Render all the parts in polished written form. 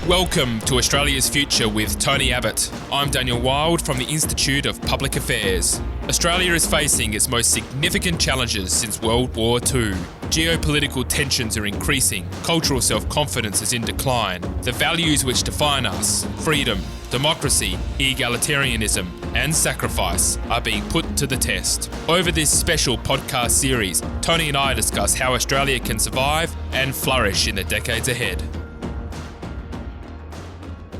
Welcome to Australia's Future with Tony Abbott. I'm Daniel Wild from the Institute of Public Affairs. Australia is facing its most significant challenges since World War II. Geopolitical tensions are increasing, cultural self-confidence is in decline. The values which define us, freedom, democracy, egalitarianism and sacrifice, are being put to the test. Over this special podcast series, Tony and I discuss how Australia can survive and flourish in the decades ahead.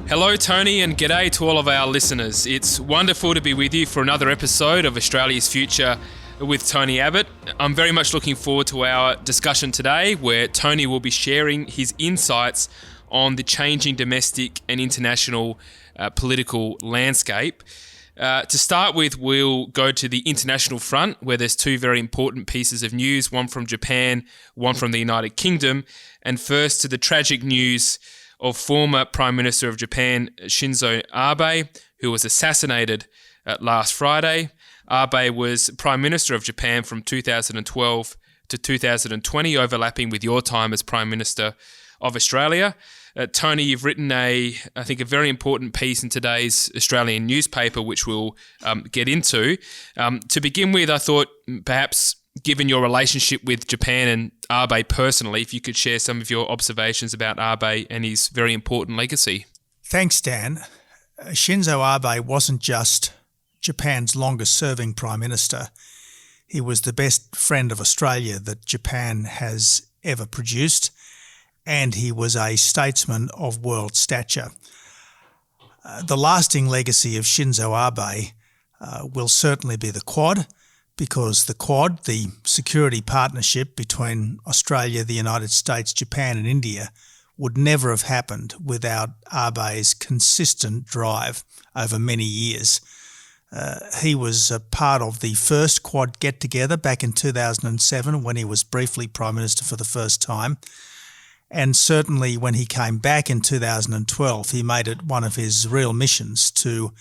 Hello Tony, and g'day to all of our listeners. It's wonderful to be with you for another episode of Australia's Future with Tony Abbott. I'm very much looking forward to our discussion today, where Tony will be sharing his insights on the changing domestic and international political landscape. To start with, we'll go to the international front, where there's two very important pieces of news, one from Japan, one from the United Kingdom. And first to the tragic news of former Prime Minister of Japan, Shinzo Abe, who was assassinated last Friday. Abe was Prime Minister of Japan from 2012 to 2020, overlapping with your time as Prime Minister of Australia. Tony, you've written I think a very important piece in today's Australian newspaper, which we'll get into. To begin with, I thought perhaps, given your relationship with Japan and Abe personally, if you could share some of your observations about Abe and his very important legacy. Thanks, Dan. Shinzo Abe wasn't just Japan's longest-serving Prime Minister. He was the best friend of Australia that Japan has ever produced, and he was a statesman of world stature. The lasting legacy of Shinzo Abe will certainly be the Quad, because the Quad, the security partnership between Australia, the United States, Japan and India, would never have happened without Abe's consistent drive over many years. He was a part of the first Quad get-together back in 2007 when he was briefly Prime Minister for the first time. And certainly when he came back in 2012, he made it one of his real missions to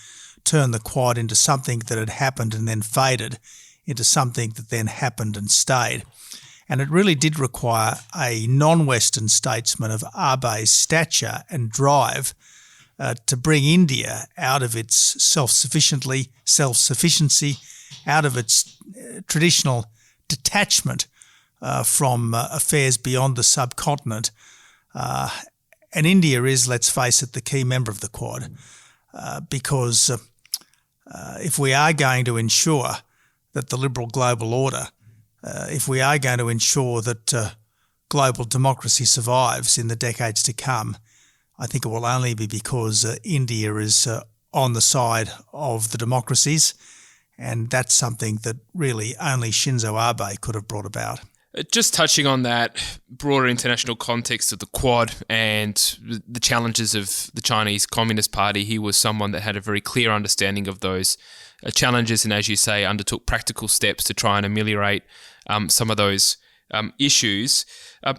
turn the Quad into something that had happened and then faded into something that then happened and stayed. And it really did require a non-Western statesman of Abe's stature and drive to bring India out of its self-sufficiency, out of its traditional detachment from affairs beyond the subcontinent. And India is, let's face it, the key member of the Quad, because if we are going to ensure that the liberal global order, if we are going to ensure that global democracy survives in the decades to come, I think it will only be because India is on the side of the democracies, and that's something that really only Shinzo Abe could have brought about. Just touching on that broader international context of the Quad and the challenges of the Chinese Communist Party, he was someone that had a very clear understanding of those challenges and, as you say, undertook practical steps to try and ameliorate some of those issues.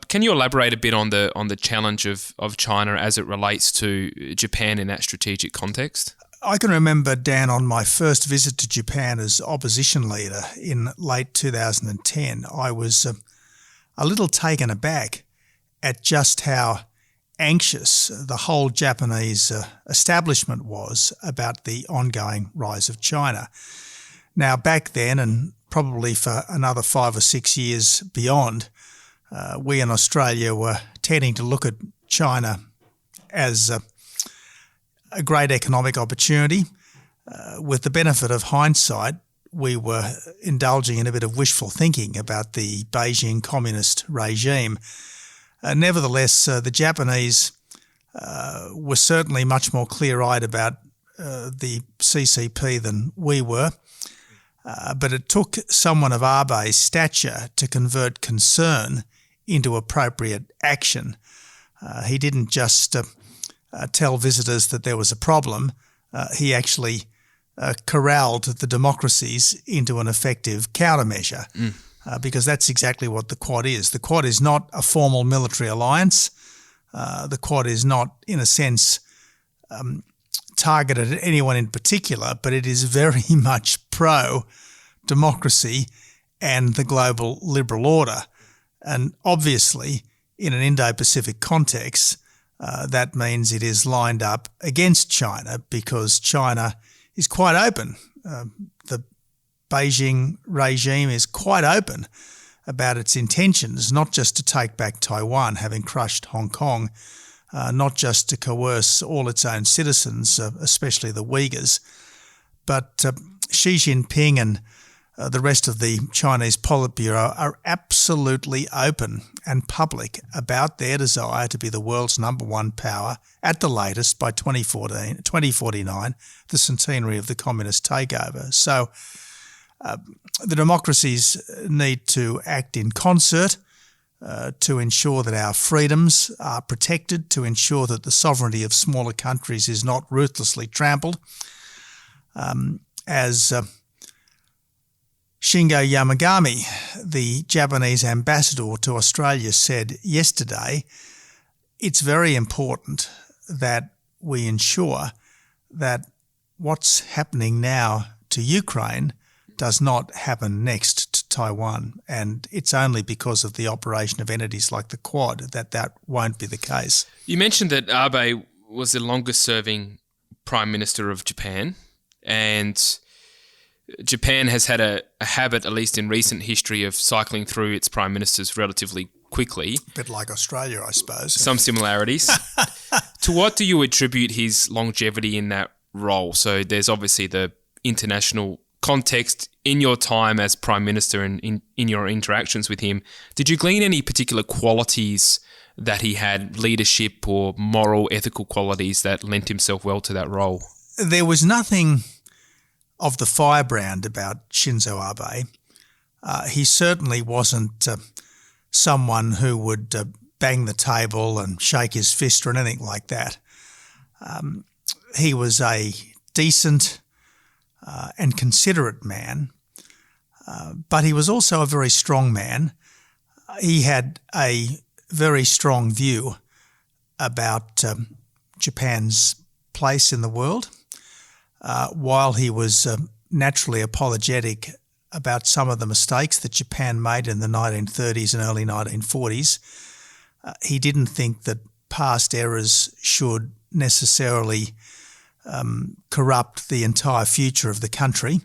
Can you elaborate a bit on the challenge of China as it relates to Japan in that strategic context? I can remember, Dan, on my first visit to Japan as opposition leader in late 2010, I was a little taken aback at just how anxious the whole Japanese establishment was about the ongoing rise of China. Now, back then, and probably for another 5 or 6 years beyond, we in Australia were tending to look at China as a great economic opportunity. With the benefit of hindsight, we were indulging in a bit of wishful thinking about the Beijing communist regime. Nevertheless, the Japanese were certainly much more clear-eyed about the CCP than we were. But it took someone of Abe's stature to convert concern into appropriate action. He didn't just tell visitors that there was a problem. He actually corralled the democracies into an effective countermeasure, because that's exactly what the Quad is. The Quad is not a formal military alliance. The Quad is not, in a sense, targeted at anyone in particular, but it is very much pro-democracy and the global liberal order. And obviously, in an Indo-Pacific context, that means it is lined up against China because China is quite open. The Beijing regime is quite open about its intentions, not just to take back Taiwan, having crushed Hong Kong, not just to coerce all its own citizens, especially the Uyghurs, but Xi Jinping and the rest of the Chinese Politburo are absolutely open and public about their desire to be the world's number one power at the latest by 2049, the centenary of the communist takeover. So the democracies need to act in concert to ensure that our freedoms are protected, to ensure that the sovereignty of smaller countries is not ruthlessly trampled. As Shingo Yamagami, the Japanese ambassador to Australia, said yesterday, it's very important that we ensure that what's happening now to Ukraine does not happen next to Taiwan. And it's only because of the operation of entities like the Quad that won't be the case. You mentioned that Abe was the longest-serving Prime Minister of Japan, and Japan has had a habit, at least in recent history, of cycling through its prime ministers relatively quickly. A bit like Australia, I suppose. Some similarities. To what do you attribute his longevity in that role? So there's obviously the international context in your time as Prime Minister and in your interactions with him. Did you glean any particular qualities that he had, leadership or moral, ethical qualities that lent himself well to that role? There was nothing of the firebrand about Shinzo Abe. He certainly wasn't someone who would bang the table and shake his fist or anything like that. He was a decent and considerate man, but he was also a very strong man. He had a very strong view about Japan's place in the world. While he was naturally apologetic about some of the mistakes that Japan made in the 1930s and early 1940s, he didn't think that past errors should necessarily corrupt the entire future of the country.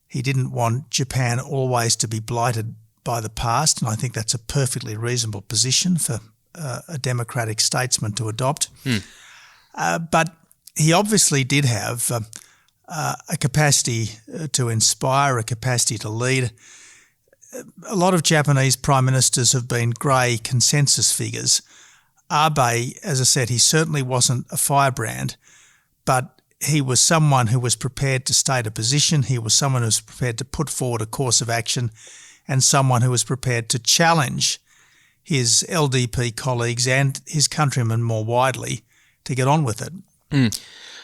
He didn't want Japan always to be blighted by the past, and I think that's a perfectly reasonable position for a democratic statesman to adopt. But he obviously did have a capacity to inspire, a capacity to lead. A lot of Japanese prime ministers have been grey consensus figures. Abe, as I said, he certainly wasn't a firebrand, but he was someone who was prepared to state a position. He was someone who was prepared to put forward a course of action, and someone who was prepared to challenge his LDP colleagues and his countrymen more widely to get on with it.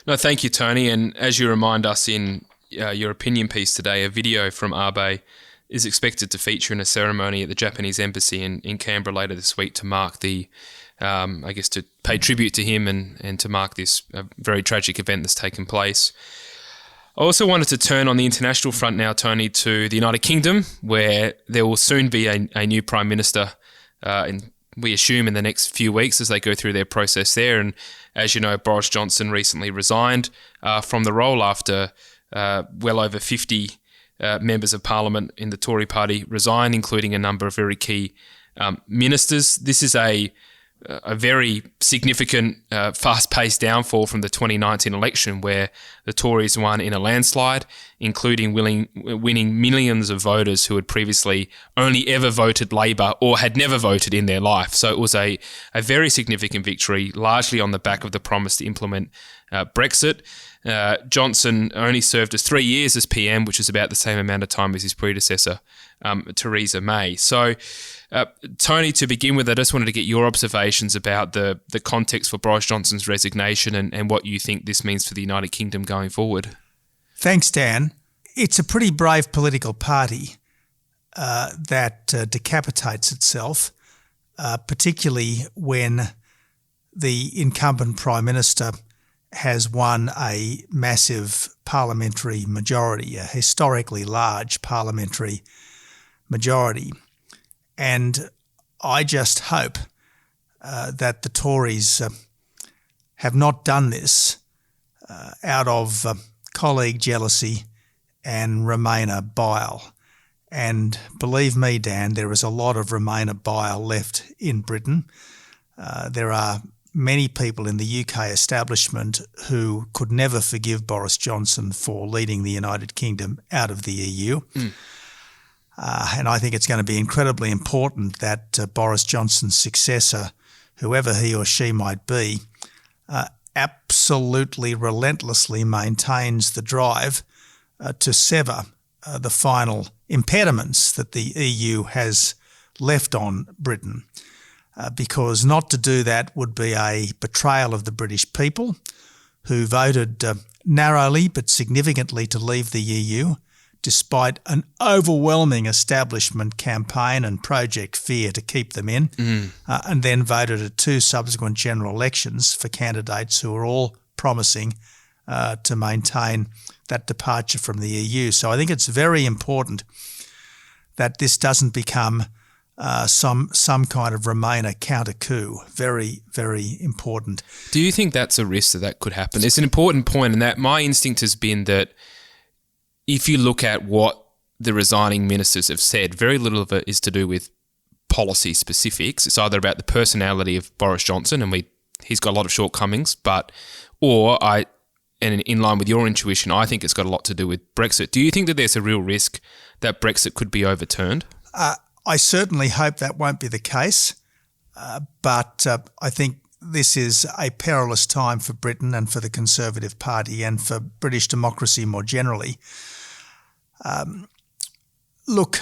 No, thank you, Tony. And as you remind us in your opinion piece today, a video from Abe is expected to feature in a ceremony at the Japanese embassy in Canberra later this week to mark the, to pay tribute to him and to mark this very tragic event that's taken place. I also wanted to turn on the international front now, Tony, to the United Kingdom, where there will soon be a new Prime Minister, we assume in the next few weeks as they go through their process there. And as you know, Boris Johnson recently resigned from the role after well over 50 members of Parliament in the Tory party resigned, including a number of very key ministers. This is a very significant, fast-paced downfall from the 2019 election, where the Tories won in a landslide, including winning millions of voters who had previously only ever voted Labor or had never voted in their life. So it was a very significant victory, largely on the back of the promise to implement Brexit. Johnson only served as 3 years as PM, which is about the same amount of time as his predecessor, Theresa May. So, Tony, to begin with, I just wanted to get your observations about the context for Boris Johnson's resignation and what you think this means for the United Kingdom going forward. Thanks, Dan. It's a pretty brave political party that decapitates itself, particularly when the incumbent Prime Minister has won a massive parliamentary majority, a historically large parliamentary majority. And I just hope that the Tories have not done this out of colleague jealousy and Remainer bile. And believe me, Dan, there is a lot of Remainer bile left in Britain. There are many people in the UK establishment who could never forgive Boris Johnson for leading the United Kingdom out of the EU. And I think it's going to be incredibly important that Boris Johnson's successor, whoever he or she might be, absolutely relentlessly maintains the drive to sever the final impediments that the EU has left on Britain, because not to do that would be a betrayal of the British people who voted narrowly but significantly to leave the EU, despite an overwhelming establishment campaign and Project Fear to keep them in, and then voted at 2 subsequent general elections for candidates who were all promising to maintain that departure from the EU. So I think it's very important that this doesn't become some kind of Remainer counter-coup. Very, very important. Do you think that's a risk that could happen? It's an important point, and that my instinct has been that if you look at what the resigning ministers have said, very little of it is to do with policy specifics. It's either about the personality of Boris Johnson, and he's got a lot of shortcomings, and in line with your intuition, I think it's got a lot to do with Brexit. Do you think that there's a real risk that Brexit could be overturned? I certainly hope that won't be the case, but I think this is a perilous time for Britain and for the Conservative Party and for British democracy more generally. Look,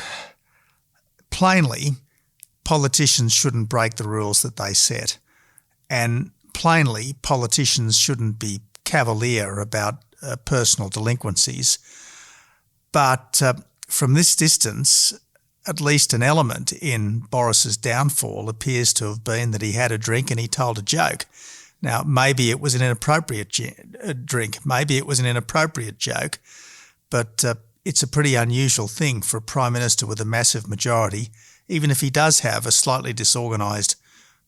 plainly, politicians shouldn't break the rules that they set, and plainly, politicians shouldn't be cavalier about personal delinquencies. But from this distance, at least an element in Boris's downfall appears to have been that he had a drink and he told a joke. Now, maybe it was an inappropriate drink, maybe it was an inappropriate joke, but it's a pretty unusual thing for a Prime Minister with a massive majority, even if he does have a slightly disorganised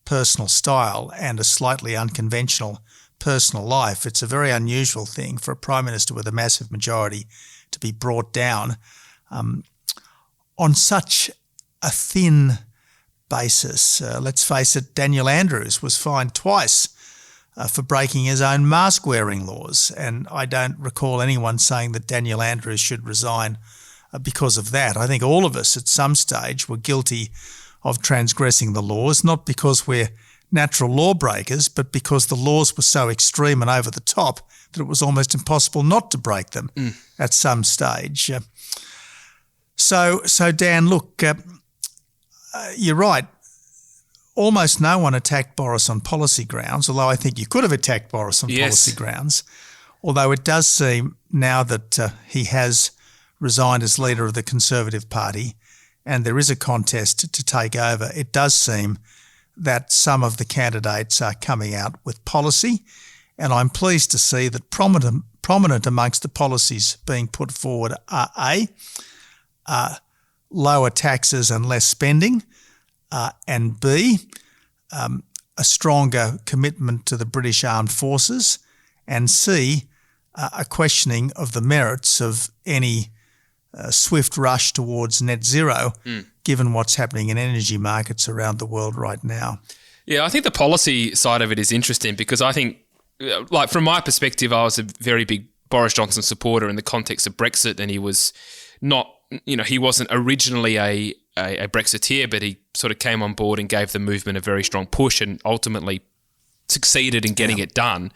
personal style and a slightly unconventional personal life. It's a very unusual thing for a Prime Minister with a massive majority to be brought down on such a thin basis. Let's face it, Daniel Andrews was fined twice for breaking his own mask-wearing laws, and I don't recall anyone saying that Daniel Andrews should resign because of that. I think all of us at some stage were guilty of transgressing the laws, not because we're natural lawbreakers, but because the laws were so extreme and over the top that it was almost impossible not to break them at some stage. So Dan, look, you're right. Almost no one attacked Boris on policy grounds, although I think you could have attacked Boris on policy grounds. Although it does seem now that he has resigned as leader of the Conservative Party and there is a contest to take over, it does seem that some of the candidates are coming out with policy, and I'm pleased to see that prominent amongst the policies being put forward are lower taxes and less spending, and B, a stronger commitment to the British Armed Forces, and C, a questioning of the merits of any swift rush towards net zero, given what's happening in energy markets around the world right now. Yeah, I think the policy side of it is interesting because I think, like from my perspective, I was a very big Boris Johnson supporter in the context of Brexit, and he was not, he wasn't originally a Brexiteer, but he sort of came on board and gave the movement a very strong push and ultimately succeeded in getting it done.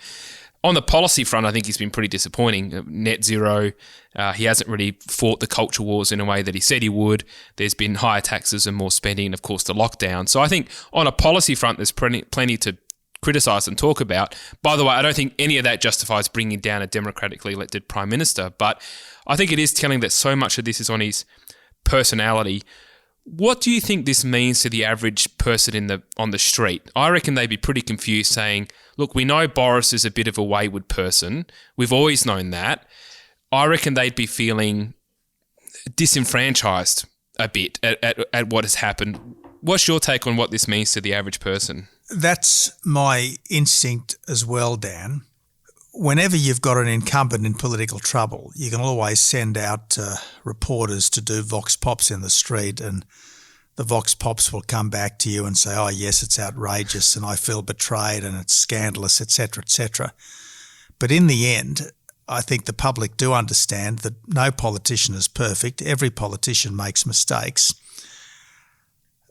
On the policy front, I think he's been pretty disappointing. Net zero, he hasn't really fought the culture wars in a way that he said he would. There's been higher taxes and more spending and, of course, the lockdown. So I think on a policy front, there's plenty to criticise and talk about. By the way, I don't think any of that justifies bringing down a democratically elected Prime Minister, but I think it is telling that so much of this is on his personality. What do you think this means to the average person on the street? I reckon they'd be pretty confused saying, look, we know Boris is a bit of a wayward person. We've always known that. I reckon they'd be feeling disenfranchised a bit at what has happened. What's your take on what this means to the average person? That's my instinct as well, Dan. Whenever you've got an incumbent in political trouble, you can always send out reporters to do vox pops in the street, and the vox pops will come back to you and say, oh, yes, it's outrageous and I feel betrayed and it's scandalous, etc., etc. But in the end, I think the public do understand that no politician is perfect. Every politician makes mistakes.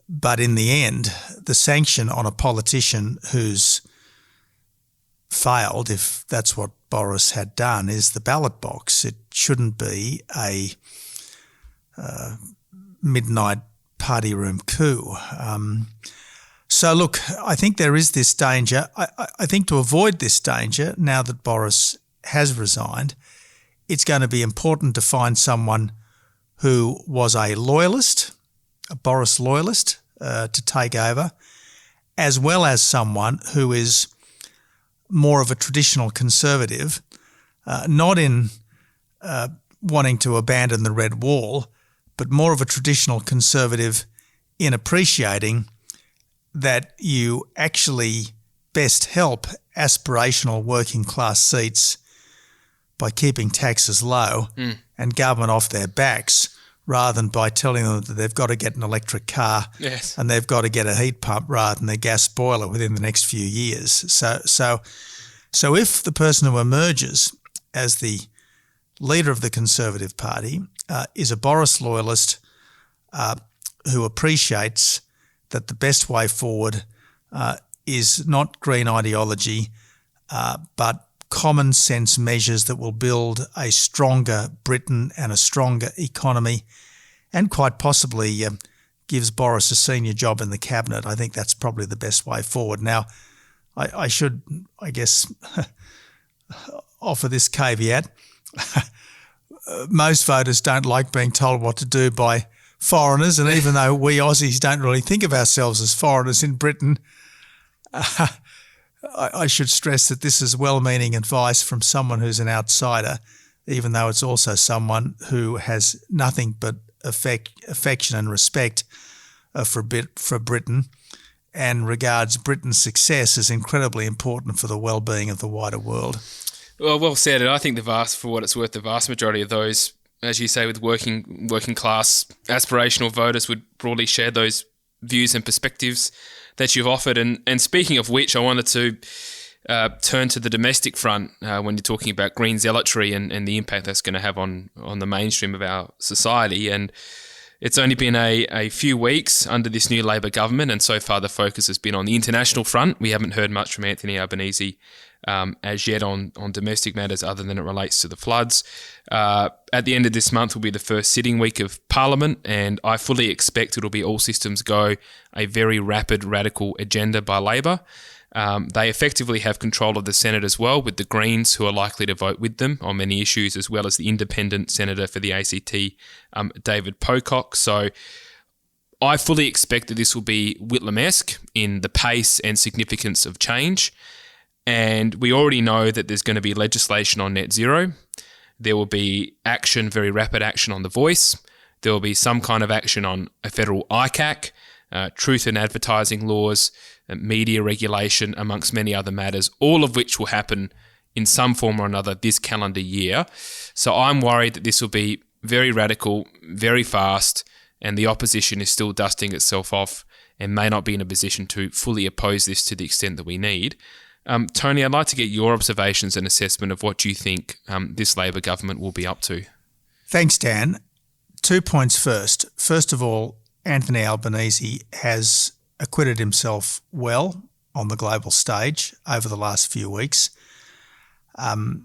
But in the end, the sanction on a politician who's failed, if that's what Boris had done, is the ballot box. It shouldn't be a midnight party room coup. So look, I think there is this danger. I think to avoid this danger, now that Boris has resigned, it's going to be important to find someone who was a loyalist, a Boris loyalist, to take over, as well as someone who is more of a traditional conservative, not in wanting to abandon the Red Wall, but more of a traditional conservative in appreciating that you actually best help aspirational working class seats by keeping taxes low and government off their backs, rather than by telling them that they've got to get an electric car and they've got to get a heat pump rather than a gas boiler within the next few years. So if the person who emerges as the leader of the Conservative Party is a Boris loyalist who appreciates that the best way forward is not green ideology, but common sense measures that will build a stronger Britain and a stronger economy, and quite possibly gives Boris a senior job in the cabinet. I think that's probably the best way forward. Now, I should, I guess, offer this caveat. Most voters don't like being told what to do by foreigners, and even though we Aussies don't really think of ourselves as foreigners in Britain, I should stress that this is well-meaning advice from someone who's an outsider, even though it's also someone who has nothing but affection and respect for Britain, and regards Britain's success as incredibly important for the well-being of the wider world. Well said. And I think for what it's worth, the vast majority of those, as you say, with working class aspirational voters would broadly share those views and perspectives that you've offered. And speaking of which, I wanted to turn to the domestic front when you're talking about green zealotry and the impact that's going to have on the mainstream of our society. And it's only been a few weeks under this new Labor government, and so far the focus has been on the international front. We haven't heard much from Anthony Albanese as yet on domestic matters other than it relates to the floods. At the end of this month will be the first sitting week of Parliament, and I fully expect it'll be all systems go, a very rapid, radical agenda by Labor. They effectively have control of the Senate as well, with the Greens, who are likely to vote with them on many issues, as well as the independent senator for the ACT, David Pocock. So I fully expect that this will be Whitlam-esque in the pace and significance of change. And we already know that there's going to be legislation on net zero. There will be action, very rapid action on the voice. There will be some kind of action on a federal ICAC, truth in advertising laws, media regulation, amongst many other matters, all of which will happen in some form or another this calendar year. So I'm worried that this will be very radical, very fast, and the opposition is still dusting itself off and may not be in a position to fully oppose this to the extent that we need. Tony, I'd like to get your observations and assessment of what you think this Labor government will be up to. Thanks, Dan. 2 points first. First of all, Anthony Albanese has acquitted himself well on the global stage over the last few weeks.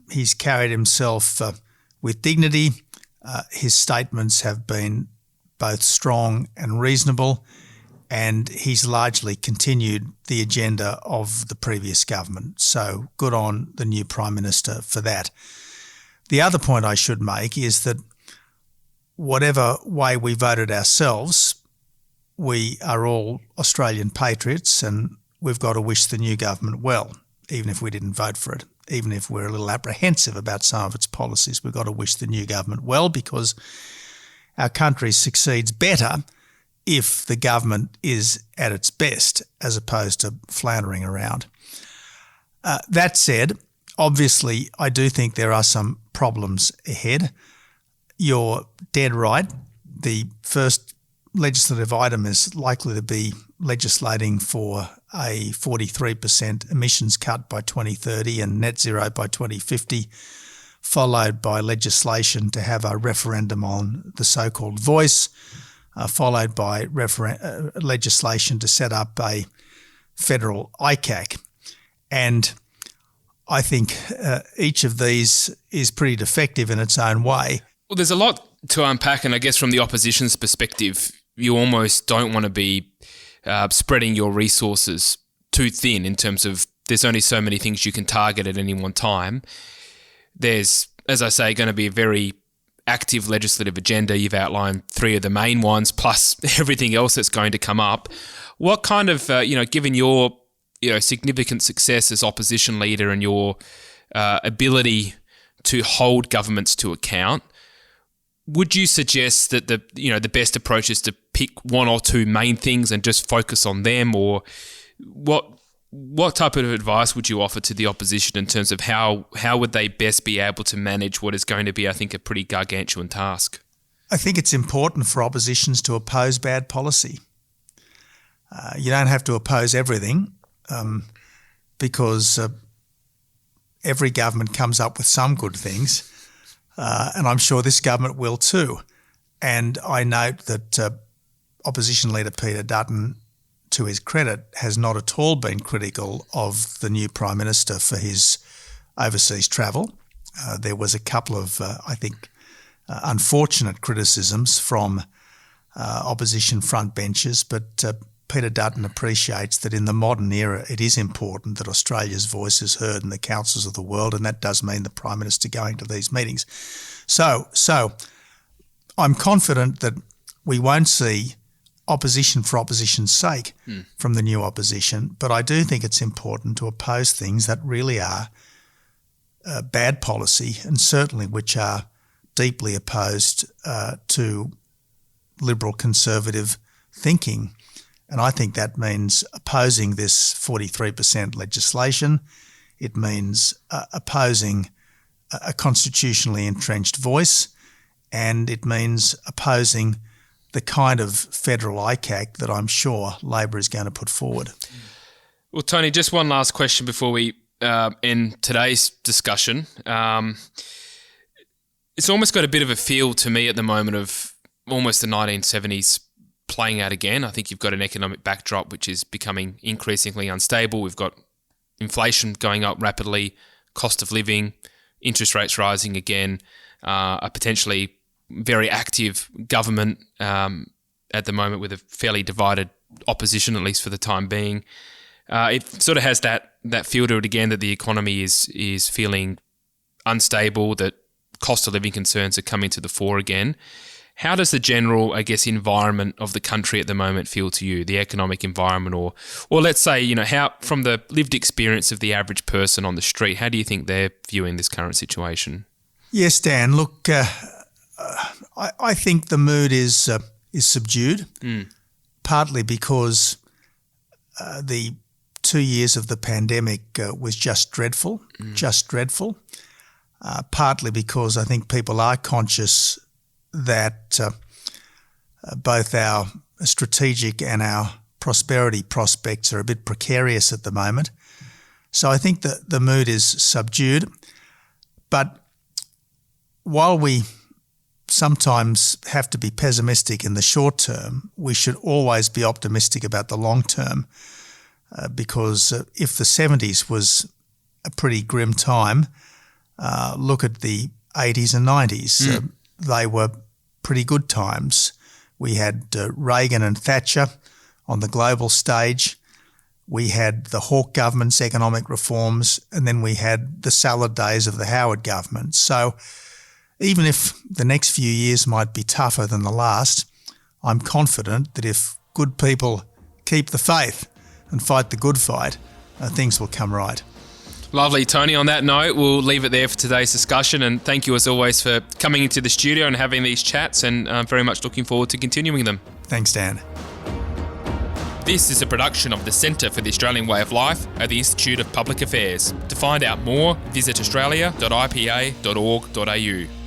He's carried himself with dignity. His statements have been both strong and reasonable, and he's largely continued the agenda of the previous government. So good on the new Prime Minister for that. The other point I should make is that whatever way we voted ourselves, we are all Australian patriots, and we've got to wish the new government well, even if we didn't vote for it. Even if we're a little apprehensive about some of its policies, we've got to wish the new government well, because our country succeeds better if the government is at its best as opposed to floundering around. That said, obviously, I do think there are some problems ahead. You're dead right. The first legislative item is likely to be legislating for a 43% emissions cut by 2030 and net zero by 2050, followed by legislation to have a referendum on the so-called voice, followed by legislation to set up a federal ICAC. And I think each of these is pretty defective in its own way. Well, there's a lot to unpack, and I guess from the opposition's perspective, you almost don't want to be spreading your resources too thin in terms of there's only so many things you can target at any one time. There's, as I say, going to be a very active legislative agenda. You've outlined 3 of the main ones, plus everything else that's going to come up. What kind of, given your significant success as opposition leader and your ability to hold governments to account, would you suggest that the best approach is to pick 1 or 2 main things and just focus on them, or what type of advice would you offer to the opposition in terms of how would they best be able to manage what is going to be, I think, a pretty gargantuan task? I think it's important for oppositions to oppose bad policy. You don't have to oppose everything because every government comes up with some good things, and I'm sure this government will too. And I note that Opposition Leader Peter Dutton, to his credit, has not at all been critical of the new Prime Minister for his overseas travel. There was a couple of, unfortunate criticisms from opposition front benches, but Peter Dutton appreciates that in the modern era it is important that Australia's voice is heard in the councils of the world, and that does mean the Prime Minister going to these meetings. So I'm confident that we won't see opposition for opposition's sake from the new opposition, but I do think it's important to oppose things that really are bad policy, and certainly which are deeply opposed to liberal conservative thinking. And I think that means opposing this 43% legislation. It means opposing a constitutionally entrenched voice, and it means opposing the kind of federal ICAC that I'm sure Labor is going to put forward. Well, Tony, just one last question before we end today's discussion. It's almost got a bit of a feel to me at the moment of almost the 1970s playing out again. I think you've got an economic backdrop which is becoming increasingly unstable. We've got inflation going up rapidly, cost of living, interest rates rising again, a potentially very active government at the moment with a fairly divided opposition, at least for the time being. It sort of has that feel to it again that the economy is feeling unstable, that cost of living concerns are coming to the fore again. How does the general, I guess, environment of the country at the moment feel to you, the economic environment, or let's say, how from the lived experience of the average person on the street, how do you think they're viewing this current situation? Yes, Dan. Look, I think the mood is subdued, partly because the 2 years of the pandemic was just dreadful, partly because I think people are conscious that both our strategic and our prosperity prospects are a bit precarious at the moment. So I think that the mood is subdued. But while we sometimes have to be pessimistic in the short term, we should always be optimistic about the long term, because if the 70s was a pretty grim time, look at the 80s and 90s. They were pretty good times. We had Reagan and Thatcher on the global stage. We had the Hawke government's economic reforms, and then we had the salad days of the Howard government. So even if the next few years might be tougher than the last, I'm confident that if good people keep the faith and fight the good fight, things will come right. Lovely, Tony. On that note, we'll leave it there for today's discussion, and thank you as always for coming into the studio and having these chats, and I'm very much looking forward to continuing them. Thanks, Dan. This is a production of the Centre for the Australian Way of Life at the Institute of Public Affairs. To find out more, visit australia.ipa.org.au.